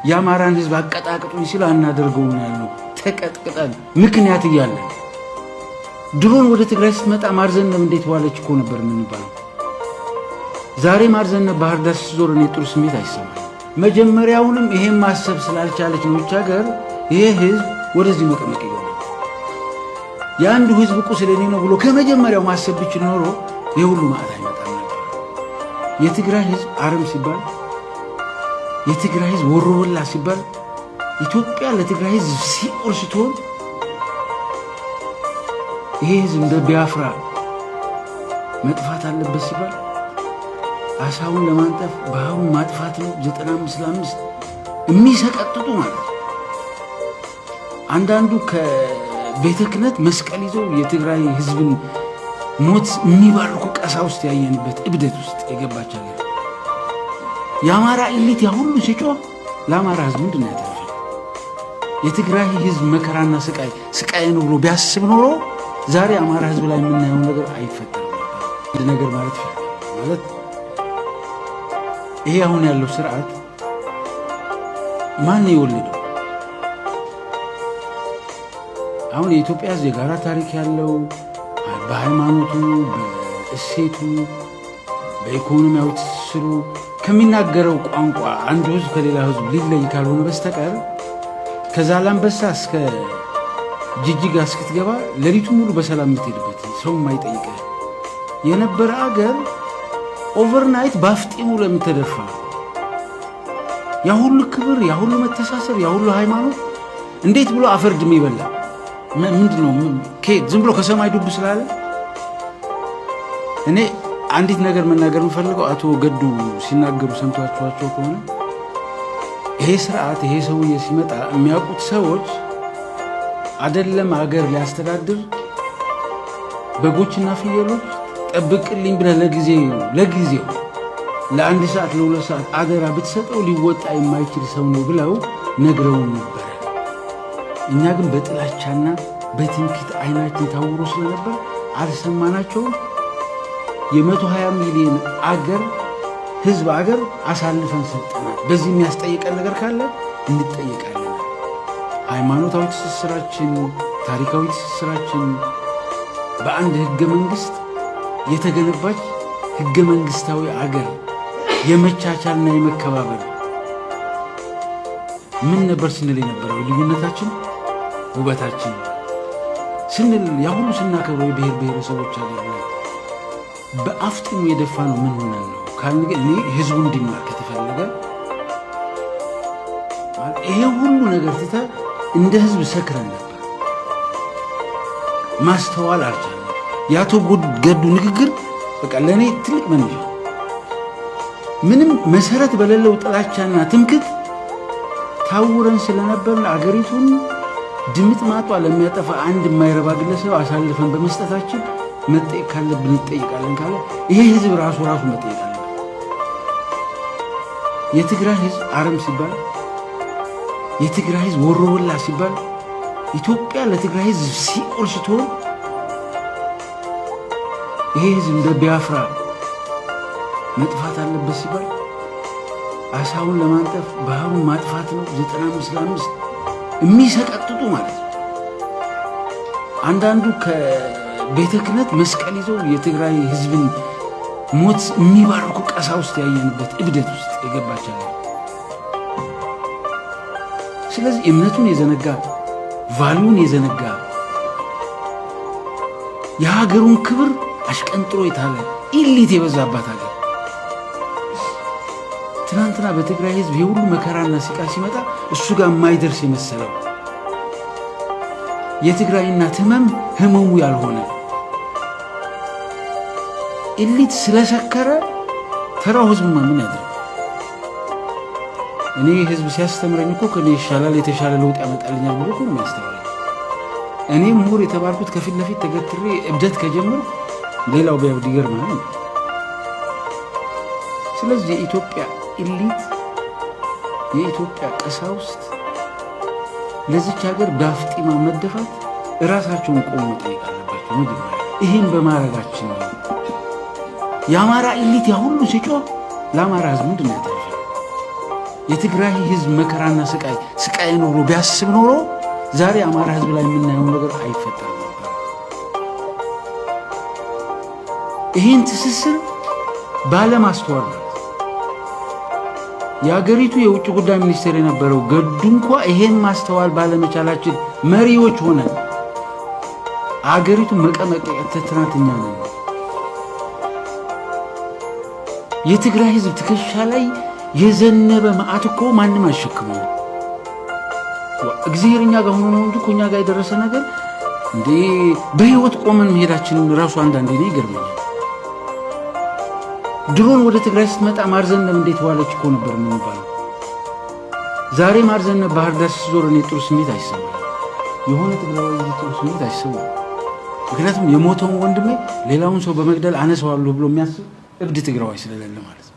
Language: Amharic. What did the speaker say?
የአማራን ህዝብ አቀጣቅጡኝ ሲል አናደርገውም ያልነው ተቀጥቅጠን ምክንያት እያለን ድሮን ወደ ትግራይ ስትመጣ ማርዘነብ እንዴት ዋለች እኮ ነበር የምንባለው። ዛሬ ማርዘነብ ባህር ዳር ስትዞር እኔ ጥሩ ስሜት አይሰማኝ። መጀመሪያውንም ይሄን ማሰብ ስላልቻለች ነው ብቻ ሀገር ይሄ ህዝብ ወደዚህ መቀመቅ ይገባል። የአንዱ ህዝብ ቁስል የኔ ነው ብሎ ከመጀመሪያው ማሰብ ቢችል ኖሮ ይሄ ሁሉ ማዕት አይመጣም ነበር። የትግራይ ህዝብ አረም ሲባል፣ የትግራይ ህዝብ ወሮበላ ሲባል፣ ኢትዮጵያ ለትግራይ ህዝብ ሲኦል ስትሆን ይሄ ህዝብ እንደ ቢያፍራ መጥፋት አለበት ሲባል አሳውን ለማንጠፍ ባህሩን ማጥፋት ነው 95 ለ5 የሚሰቀጥጡ ማለት ነው። አንዳንዱ ከቤተ ክህነት መስቀል ይዘው የትግራይ ህዝብን ሞት የሚባርኩ ቀሳውስት ያየንበት እብደት ውስጥ የገባች ሀገር። የአማራ ኢሊት ያ ሁሉ ሲጮህ ለአማራ ህዝብ ምንድን ነው ያተረፈው? የትግራይ ህዝብ መከራና ስቃይ ነው ብሎ ቢያስብ ኖሮ ዛሬ አማራ ህዝብ ላይ የምናየው ነገር አይፈጠርም ነበር። አንድ ነገር ማለት ይሄ አሁን ያለው ስርዓት ማን የወለደው? አሁን የኢትዮጵያ ህዝብ የጋራ ታሪክ ያለው በሃይማኖቱ፣ በእሴቱ፣ በኢኮኖሚያዊ ትስስሩ ከሚናገረው ቋንቋ አንዱ ህዝብ ከሌላ ህዝብ ሊለይ ካልሆነ በስተቀር ከዛላምበሳ እስከ ጅጅጋ እስክትገባ ሌሊቱ ሙሉ በሰላም የምትሄድበት ሰው የማይጠይቅ የነበረ አገር ኦቨርናይት ባፍጢሙ ለምትደፋ ያ ሁሉ ክብር፣ ያ ሁሉ መተሳሰብ፣ ያ ሁሉ ሃይማኖት እንዴት ብሎ አፈርድ የሚበላ ምንድነው? ከየት ዝም ብሎ ከሰማይ ዱብ ስላለ? እኔ አንዲት ነገር መናገር የምፈልገው አቶ ገዱ ሲናገሩ ሰምታችኋቸው ከሆነ ይሄ ስርዓት ይሄ ሰውዬ ሲመጣ የሚያውቁት ሰዎች አይደለም አገር ሊያስተዳድር በጎችና ፍየሎች ጠብቅልኝ ብለህ ለጊዜው ለአንድ ሰዓት ለሁለት ሰዓት አደራ ብትሰጠው ሊወጣ የማይችል ሰው ነው ብለው ነግረውን ነበር። እኛ ግን በጥላቻና በትምክህት አይናችን ታውሮ ስለነበር አልሰማናቸውም። የ120 ሚሊዮን ህዝብ አገር አሳልፈን ሰጠናል። በዚህ የሚያስጠይቀን ነገር ካለ እንጠይቃለን። ሃይማኖታዊ ትስስራችን፣ ታሪካዊ ትስስራችን በአንድ ህገ መንግስት የተገነባች ህገ መንግስታዊ አገር የመቻቻልና የመከባበር ምን ነበር ስንል የነበረው? ልዩነታችን ውበታችን ስንል ያ ሁሉ ስናከብረው የብሔር ብሔረሰቦች አገር ነው። በአፍጢሙ የደፋ ነው ምን ሆነን ነው ካልን ግን እኔ ህዝቡ እንዲማር ከተፈለገ ይሄ ሁሉ ነገር ትተህ እንደ ህዝብ ሰክረን ነበር። ማስተዋል አልቻለም። የአቶ ገዱ ንግግር በቃ ለእኔ ትልቅ መነሻ ምንም መሰረት በሌለው ጥላቻና ትምክህት ታውረን ስለነበር አገሪቱን ድምጥ ማጧ ለሚያጠፋ አንድ የማይረባ ግለሰብ አሳልፈን በመስጠታችን መጠየቅ ካለብን እንጠይቃለን ካለ ይሄ ህዝብ ራሱ መጠየቅ አለበት። የትግራይ ህዝብ አረም ሲባል፣ የትግራይ ህዝብ ወሮበላ ሲባል፣ ኢትዮጵያ ለትግራይ ህዝብ ሲኦል ስትሆን ይሄ ህዝብ እንደ ቢያፍራ መጥፋት አለበት ሲባል አሳውን ለማንጠፍ ባህሩን ማጥፋት ነው 95 ለ5 የሚሰቀጥጡ ማለት ነው። አንዳንዱ ከቤተ ክህነት መስቀል ይዘው የትግራይ ህዝብን ሞት የሚባርኩ ቀሳውስት ያየንበት እብደት ውስጥ የገባች ሀገር። ስለዚህ እምነቱን የዘነጋ ቫልዩን የዘነጋ የሀገሩን ክብር አሽቀንጥሮ የታለ ኢሊት የበዛባት ሀገር ትናንትና በትግራይ ህዝብ የሁሉ መከራና ስቃይ ሲመጣ እሱ ጋር የማይደርስ የመሰለው የትግራይ እናት ህመሙ ያልሆነ ኢሊት ስለሰከረ ተራው ህዝብ ምን ያደርግ? እኔ ህዝብ ሲያስተምረኝ እኮ ከኔ ይሻላል የተሻለ ለውጥ ያመጣልኛል ብሎ ነው የሚያስተምረኝ። እኔ ምሁር የተባልኩት ከፊት ለፊት ተገትሬ እብደት ከጀመር ሌላው ቢያብድ ይገርማል። ስለዚህ የኢትዮጵያ ኢሊት የኢትዮጵያ ቀሳውስት ለዚች ሀገር በአፍጢማ መደፋት እራሳቸውን ቆሞ መጠየቅ አለባቸው። መጀመሪያ ይህን በማድረጋችን ነው የአማራ ኢሊት ያ ሁሉ ሲጮህ ለአማራ ህዝብ ምንድን ነው ያተረፈው? የትግራይ ህዝብ መከራና ስቃይ ኖሮ ቢያስብ ኖሮ ዛሬ አማራ ህዝብ ላይ የምናየው ነገር አይፈጠርም ነበር። ይህን ትስስር ባለማስተዋል የአገሪቱ የውጭ ጉዳይ ሚኒስቴር የነበረው ገዱ እንኳ ይሄን ማስተዋል ባለመቻላችን መሪዎች ሆነን አገሪቱ መቀመቅ ተትናንተኛ ነው። የትግራይ ህዝብ ትከሻ ላይ የዘነበ መዓት እኮ ማንም አይሸክመው። እግዚአብሔርኛ ጋር ሆኖ ነው እንጂ ኮኛ ጋር የደረሰ ነገር እንዴ በህይወት ቆመን መሄዳችንን ራሱ አንዳንዴ ነው ይገርመኛል። ድሮን ወደ ትግራይ ስትመጣ ማርዘነብ እንዴት ዋለች እኮ ነበር የምንባለው። ዛሬ ማርዘነብ ባህር ዳር ስትዞር እኔ ጥሩ ስሜት አይሰማም። የሆነ ትግራዋይ ጥሩ ስሜት አይሰማም። ምክንያቱም የሞተውን ወንድሜ ሌላውን ሰው በመግደል አነሳዋለሁ ብሎ የሚያስብ እብድ ትግራዋይ ስለሌለ ማለት ነው።